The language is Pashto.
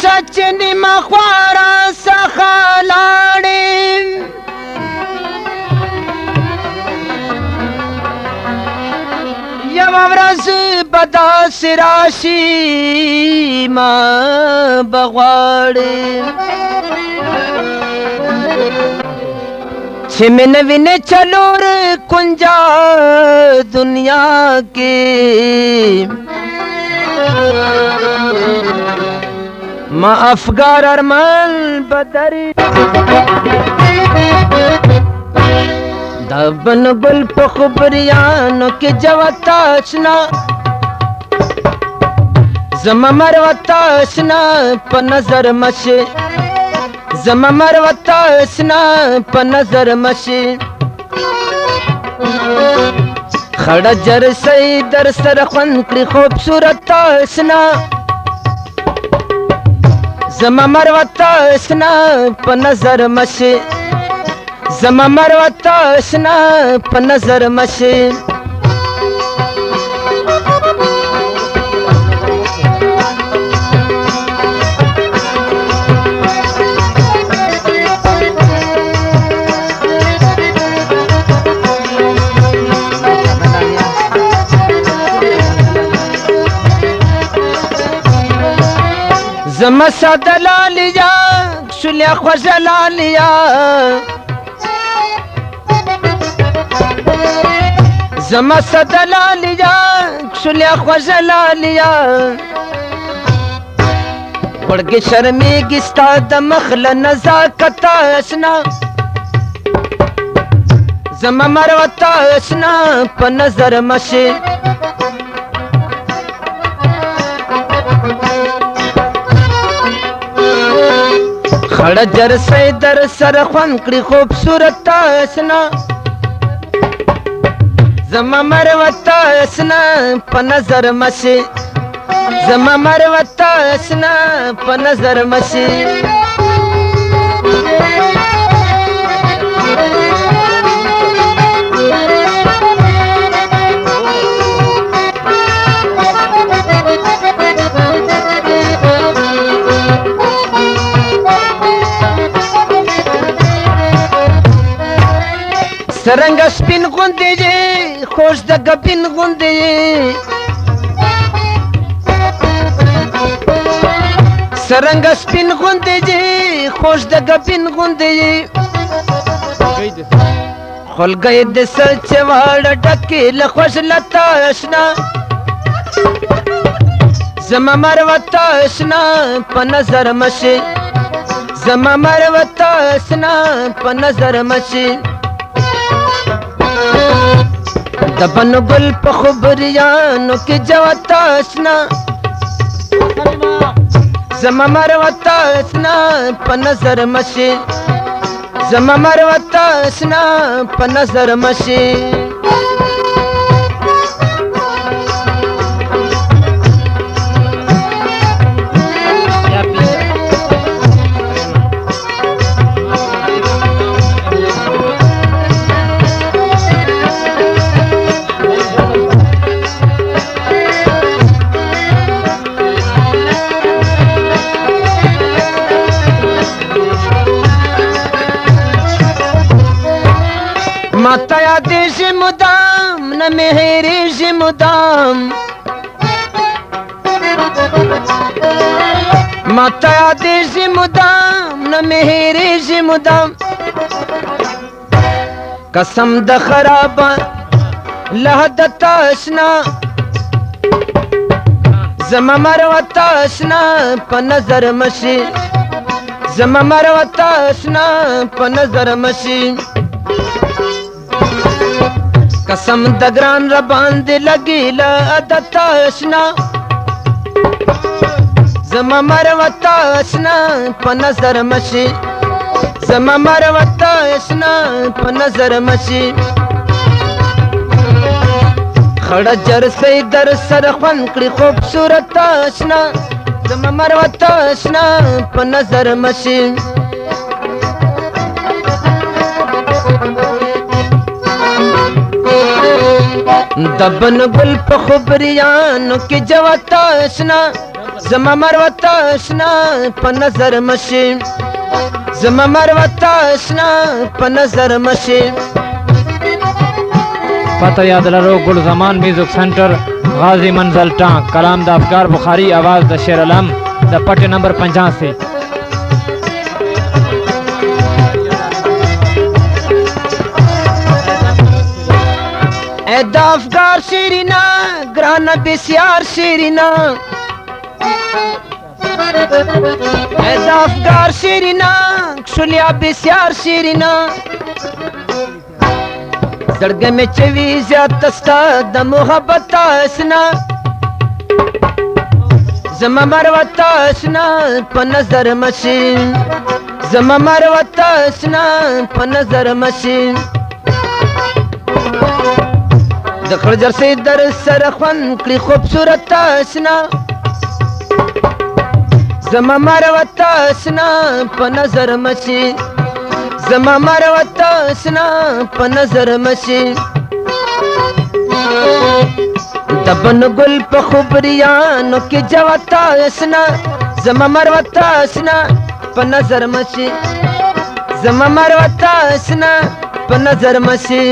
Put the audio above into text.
سچ نیمه خواره څخه لاړې یوه ورځ به داسې راشي ما به غواړې چې مې نه وینې څلور کنجه دنیا کې ما افگار ارمان بدری دا بن گل پا خبریانو کی جواتا اشنا زما مروتا اشنا پا نظر مشی زما مروتا اشنا پا نظر مشی خڑا جرسی در سر خون کری خوبصورتا اشنا زما مروتا اشنا پا نظر مشی زما مروتا اشنا پا نظر مشی زما ساده لالیا شلیا خوش لالیا زما ساده لالیا شلیا خوش لالیا وړګي شرمېږي ستا د مخ له نزاکت اشنا زما مروته اشنا په نظر مشي خړه جرسی در سر خوند کړي خوبصورت اشنا زما مروته اشنا په نظر مشي زما مروته اشنا په نظر مشي سرنګ سپین غوندې دي خوش د ګپین غوندې سرنګ سپین غوندې دي خوش د ګپین غوندې خلګې د سچ واړه ټکې له خوش لتا اشنا زما مروته اشنا په نظر مشي زما مروته اشنا په نظر مشي د بن گل په خبریانو کې جواتا اشنا زما مروته اشنا په نظر مشي زما مروته اشنا په نظر مشي ماتا یادیږي مدام نه مې هېرېږي مدام ماتا یادیږي مدام نه مې هېرېږي مدام قسم د خرابه له حدته اشنا زما مروته اشنا په نظر مشي زما مروته اشنا په نظر مشي قسم د ګران را باندې لګي له عادت اشنا زما مروته اشنا په نظر مشي زما مروته اشنا په نظر مشي خړه جرسی در سر خوند کړي خوبصورت اشنا زما مروته اشنا په نظر مشي د بن گل په خبریانو کې جواتا اشنا زما مروته اشنا په نظر مشي زما مروته اشنا په نظر مشي پتہ یاد لرو گل زمان میوزک سینٹر غازی منزل ٹانک کلام دا افکار بخاری آواز دا شیر علم دا پٹے نمبر 85 اے دا افکار شیرینا گرانا بسیار شیرینا اے دا افکار شیرینا کشولیا بسیار شیرینا زړګې مې چوي زیات ستا د محبت اسنا زما مروت اسنا په نظر مشي زما مروت اسنا په نظر مشي د خرجر سي در سره خوان کړي خوبصورت اسنا زما مروت اسنا په نظر مشي زما مروت اسنا په نظر مشي دبن گل په خبريانو کې جوتا اسنا زما مروت اسنا په نظر مشي زما مروت اسنا په نظر مشي